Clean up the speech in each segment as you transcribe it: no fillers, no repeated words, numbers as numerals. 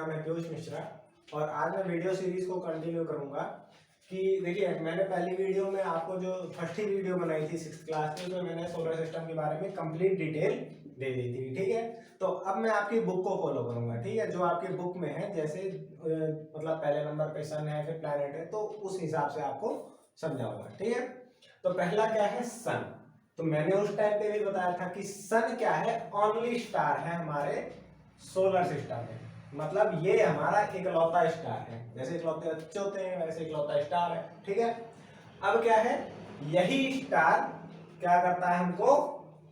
नाम है पीयूष मिश्रा और आज मैं वीडियो सीरीज को कंटिन्यू करूंगा कि देखिए मैंने पहली वीडियो में आपको जो फर्स्ट ही वीडियो बनाई थी 6th क्लास में, उसमें मैंने सोलर सिस्टम के बारे में कंप्लीट डिटेल दे दी थी। ठीक है, तो अब मैं आपकी बुक को फॉलो करूंगा। ठीक है, जो आपकी बुक में है, जैसे मतलब पहले नंबर पे सन है, फिर प्लैनेट है, तो उस हिसाब से आपको समझाऊंगा। ठीक है, तो पहला क्या है, सन। तो मैंने उस टाइम पे भी बताया था कि सन क्या है, ओनली स्टार है हमारे सोलर सिस्टम में। मतलब ये हमारा इकलौता स्टार है, जैसे इकलौते बच्चे होते हैं वैसे इकलौता स्टार है। ठीक है, अब क्या है, यही स्टार क्या करता है, हमको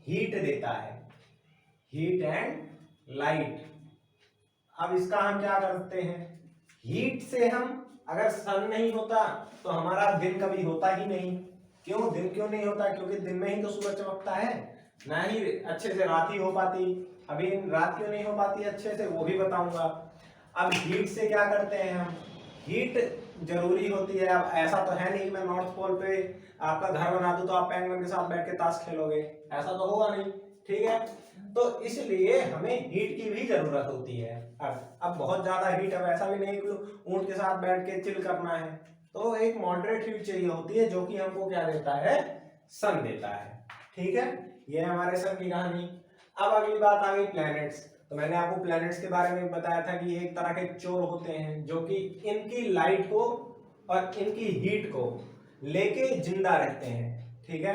हीट देता है, हीट एंड लाइट। अब इसका हम क्या करते हैं, हीट से हम, अगर सन नहीं होता तो हमारा दिन कभी होता ही नहीं। क्यों, दिन क्यों नहीं होता, क्योंकि दिन में ही तो सूरज चमकता है, ना ही अच्छे से रात ही हो पाती। अभी रात क्यों नहीं हो पाती अच्छे से, वो भी बताऊंगा। अब हीट से क्या करते हैं हम, हीट जरूरी होती है। अब ऐसा तो है नहीं मैं नॉर्थ पोल पे आपका घर बना दूं तो आप पेंगुइन के साथ बैठ के ताश खेलोगे, ऐसा तो होगा नहीं। ठीक है, तो इसलिए हमें हीट की भी जरूरत होती है। अब बहुत ज्यादा हीट, अब ऐसा भी नहीं कि ऊंट के साथ बैठ के चिल करना है, तो एक मॉडरेट हीट चाहिए होती है, जो कि हमको क्या देता है, सन देता है। ठीक है, ये है हमारे सन की कहानी। अब अगली बात आ गई प्लैनेट्स। तो मैंने आपको प्लैनेट्स के बारे में बताया था कि ये एक तरह के चोर होते हैं जो कि इनकी लाइट को और इनकी हीट को लेके जिंदा रहते हैं। ठीक है,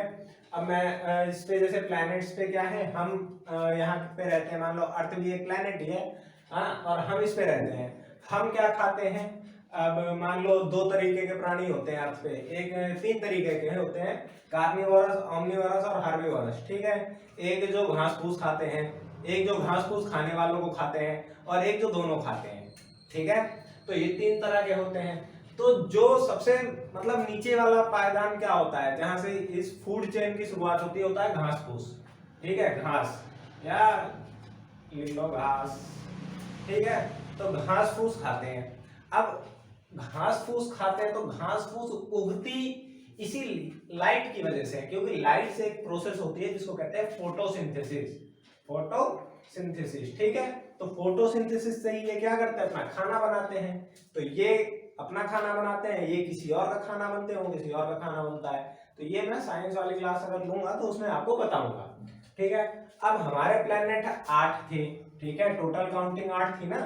अब मैं इस पे, जैसे प्लैनेट्स पे क्या है, हम यहाँ पे रहते हैं, मान लो अर्थ भी एक प्लैनेट ही है, हाँ, और हम इस पे रहते हैं। हम क्या खाते हैं, अब मान लो दो तरीके के प्राणी होते हैं अर्थ पे, एक तीन तरीके के होते हैं, कार्निवोरस, ओमनिवोरस और हर्बिवोरस। ठीक है, एक जो घास फूस खाते हैं, एक जो घास फूस खाने वालों को खाते हैं, और एक जो दोनों खाते हैं। ठीक है, तो ये तीन तरह के होते हैं। तो जो सबसे मतलब नीचे वाला पायदान क्या होता है, जहां से इस फूड चेन की शुरुआत होती है, होता है घास फूस। ठीक है, घास या लिख लो घास। ठीक है, तो घास फूस खाते हैं। अब घास फूस खाते हैं तो घास फूस उगती इसी लाइट की वजह से है, क्योंकि लाइट से एक प्रोसेस होती है जिसको कहते हैं फोटोसिंथेसिस। फोटोसिंथेसिस, ठीक है, तो फोटोसिंथेसिस से ही ये क्या करते हैं, अपना खाना बनाते हैं। तो ये अपना खाना बनाते हैं, ये किसी और का खाना बनते हैं, किसी और का खाना बनता है। तो ये मैं साइंस वाली क्लास अगर लूंगा तो उसमें आपको बताऊंगा। ठीक है, अब हमारे प्लेनेट 8 थे। ठीक है, टोटल काउंटिंग 8 थी ना,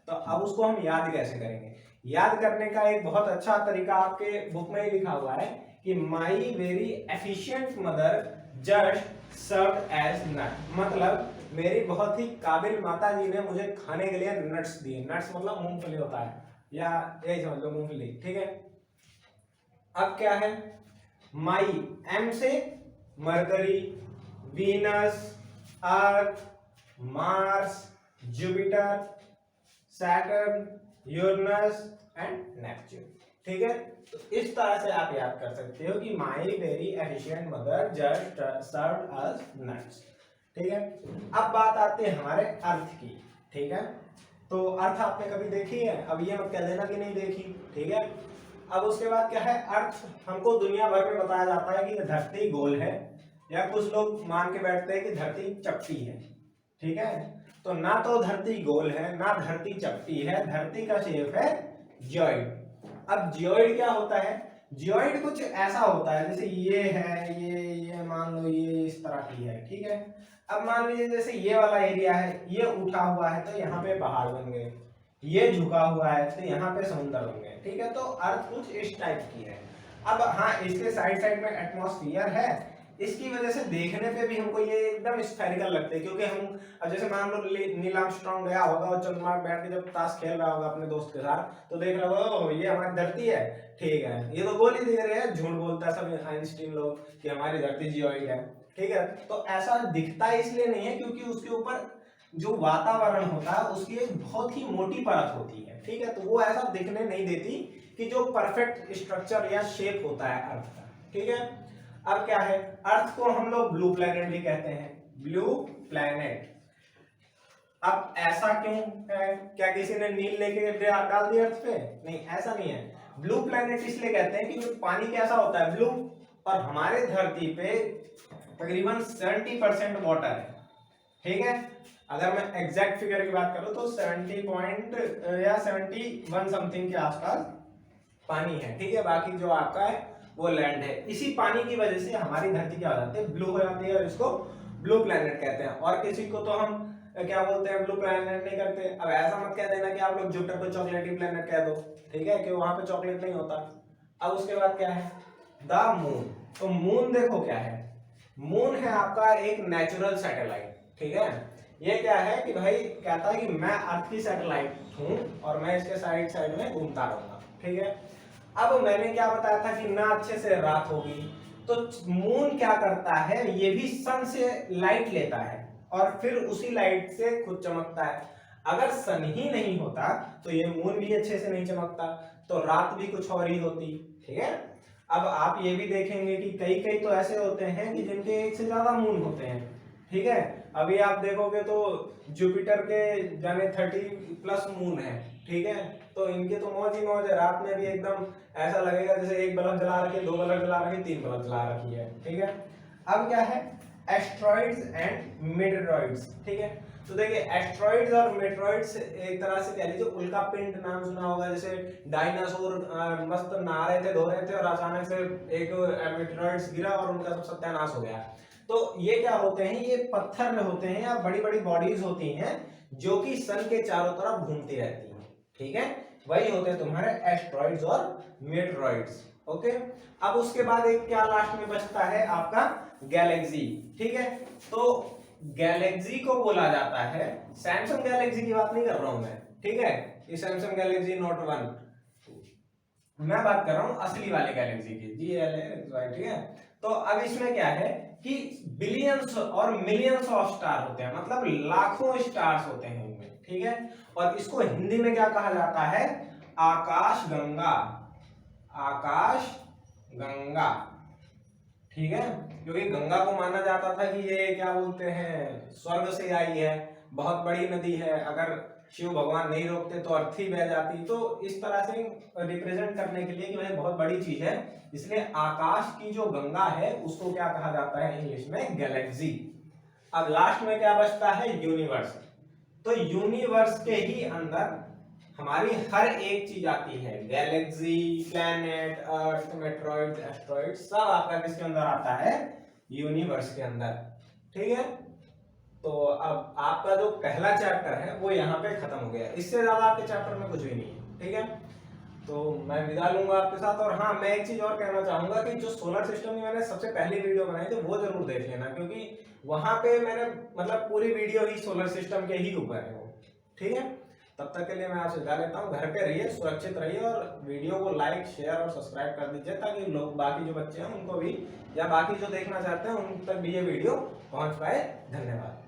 तो अब उसको हम याद कैसे करेंगे। याद करने का एक बहुत अच्छा तरीका आपके बुक में ही लिखा हुआ है कि my very efficient mother just served as nut. मतलब मेरी बहुत ही काबिल माता जी ने मुझे खाने के लिए नट्स दिए। नट्स मतलब मूंगफली होता है, या यही समझ लो मूंगफली। ठीक है, अब क्या है, माई, एम से mercury, Venus, earth, Mars, Jupiter, Saturn, Uranus and Neptune. ठीक है, तो इस तरह से आप याद कर सकते हो कि my very efficient mother just served us nuts. ठीक है, अब बात आती है हमारे अर्थ की। ठीक है, तो अर्थ आपने कभी देखी है, अब ये मत कह देना कि नहीं देखी। ठीक है, अब उसके बाद क्या है, अर्थ हमको दुनिया भर में बताया जाता है कि धरती गोल है, या कुछ लोग मान के बैठते हैं कि धरती चपटी है। ठीक है, तो ना तो धरती गोल है ना धरती चपटी है, धरती का शेप है जियोइड। अब जियोइड क्या होता है, जियोइड कुछ ऐसा होता है, जैसे ये है, ये मान लो ये इस तरह की है। ठीक है, अब मान लीजिए जैसे ये वाला एरिया है, ये उठा हुआ है तो यहाँ पे पहाड़ बन गए, ये झुका हुआ है तो यहाँ पे समुद्र बन गए। ठीक है, तो अर्थ कुछ इस टाइप की है। अब हाँ, इसके साइड साइड में एटमॉस्फेयर है, इसकी वजह से देखने पे भी हमको ये एकदम स्फेरिकल लगते हैं। क्योंकि हम, अब जैसे मान लो नील आर्मस्ट्रांग गया होगा और चंद्रमा पे बैठ के जब ताश खेल रहा होगा अपने दोस्त के साथ, तो देख रहा होगा ओ ये हमारी धरती है। ठीक है, ये तो गोल ही दिख रहे हैं, झूठ बोलता है सब आइंस्टीन लोग कि हमारी धरती जियोइड है। ठीक है, तो ऐसा दिखता इसलिए नहीं है क्योंकि उसके ऊपर जो वातावरण होता है उसकी एक बहुत ही मोटी परत होती है। ठीक है, तो वो ऐसा दिखने नहीं देती कि जो परफेक्ट स्ट्रक्चर या शेप होता है अर्थ का। ठीक है, अब क्या है, अर्थ को हम लोग ब्लू प्लैनेट भी कहते हैं, ब्लू प्लैनेट। अब ऐसा क्यों है, क्या किसी ने नील लेके डाल दिया अर्थ पे, नहीं, ऐसा नहीं है। ब्लू प्लैनेट इसलिए कहते हैं कि पानी कैसा होता है, ब्लू, और हमारे धरती पे तकरीबन 70% वाटर है। ठीक है, अगर मैं एग्जैक्ट फिगर की बात करूं तो 70 पॉइंट या 71 समथिंग के आसपास पानी है, ठीक है। बाकी जो आपका है वो लैंड है। इसी पानी की वजह से हमारी धरती क्या हो जाती है, ब्लू हो जाती है, और इसको ब्लू प्लेनेट कहते हैं। और किसी को तो हम क्या बोलते हैं, ब्लू प्लेनेट नहीं करते। अब ऐसा मत कह देना कि आप लोग जुपिटर को चॉकलेटी प्लेनेट कह दो, ठीक है, कि वहां पे चॉकलेट नहीं होता। अब उसके बाद क्या है, द मून। तो मून देखो क्या है, मून है आपका एक नेचुरल सैटेलाइट, ठीक है। ये क्या है कि भाई कहता है कि मैं अर्थ की सैटेलाइट हूं और मैं इसके साइड साइड में घूमता रहूंगा, ठीक है। अब मैंने क्या बताया था कि ना अच्छे से रात होगी, तो मून क्या करता है, ये भी सन से लाइट लेता है और फिर उसी लाइट से खुद चमकता है। अगर सन ही नहीं होता तो ये मून भी अच्छे से नहीं चमकता, तो रात भी कुछ और ही होती, ठीक है। अब आप ये भी देखेंगे कि कई कई तो ऐसे होते हैं कि जिनके एक से ज्यादा मून होते हैं, ठीक है। अभी आप देखोगे तो जुपिटर के जाने 30+ मून है, ठीक है। तो इनके तो मौज ही मौज है, रात में भी एकदम ऐसा लगेगा जैसे एक बल्ब जला रखी है, 2 बल्ब जला रखी है, 3 बल्ब जला रखी है, ठीक है। अब क्या है, एस्ट्रॉइड्स एंड मेटेरॉइड्स, ठीक है। तो देखिए एस्ट्रॉइड्स और मेटेरॉइड्स एक तरह से कह लीजिए उल्का पिंड, नाम सुना होगा। जैसे डायनासोर मस्त नहा रहे थे, धो रहे थे, और अचानक से एक मेटेरॉइड्स गिरा और उनका सब सत्यानाश हो गया। तो ये क्या होते हैं, ये पत्थर होते हैं या बड़ी बड़ी बॉडीज होती हैं जो कि सन के चारों तरफ घूमती रहती हैं, ठीक है। वही होते हैं तुम्हारे एस्ट्रॉइड्स और मेटेरॉइड्स, ओके। अब उसके बाद एक क्या लास्ट में बचता है आपका, गैलेक्सी, ठीक है। तो गैलेक्सी को बोला जाता है, सैमसंग गैलेक्सी की बात नहीं कर रहा हूं मैं, ठीक है। ये सैमसंग गैलेक्सी नोट 1, मैं बात कर रहा हूं असली वाले गैलेक्सी की, GLX, ठीक है। तो अब इसमें क्या है कि बिलियंस और मिलियंस ऑफ स्टार होते हैं, मतलब लाखों स्टार्स होते हैं इनमें, ठीक है। और इसको हिंदी में क्या कहा जाता है, आकाश गंगा, आकाश गंगा, ठीक है। क्योंकि गंगा को माना जाता था कि ये क्या बोलते हैं, स्वर्ग से आई है, बहुत बड़ी नदी है, अगर शिव भगवान नहीं रोकते तो अर्थी बह जाती। तो इस तरह से रिप्रेजेंट करने के लिए कि भाई बहुत बड़ी चीज है, इसलिए आकाश की जो गंगा है उसको क्या कहा जाता है इंग्लिश में, गैलेक्सी। अब लास्ट में क्या बचता है, यूनिवर्स। तो यूनिवर्स के ही अंदर हमारी हर एक चीज आती है, गैलेक्सी, प्लैनेट, अर्थ, मेट्रॉइड, एस्ट्रॉइड, सब आपका किसके अंदर आता है, यूनिवर्स के अंदर, ठीक है। तो अब आपका जो पहला चैप्टर है वो यहाँ पे खत्म हो गया, इससे ज्यादा आपके चैप्टर में कुछ भी नहीं है, ठीक है। तो मैं विदा लूंगा आपके साथ। और हाँ, मैं एक चीज और कहना चाहूंगा कि जो सोलर सिस्टम की मैंने सबसे पहली वीडियो बनाई थी वो जरूर देख लेना, क्योंकि वहां पे मैंने मतलब पूरी वीडियो ही सोलर सिस्टम के ही ऊपर है वो, ठीक है। तब तक के लिए मैं आपसे विदा लेता हूँ, घर पे रहिए, सुरक्षित रहिए, और वीडियो को लाइक, शेयर और सब्सक्राइब कर दीजिए, ताकि लोग बाकी जो बच्चे हैं उनको भी, या बाकी जो देखना चाहते हैं उन तक भी ये वीडियो पहुंच पाए। धन्यवाद।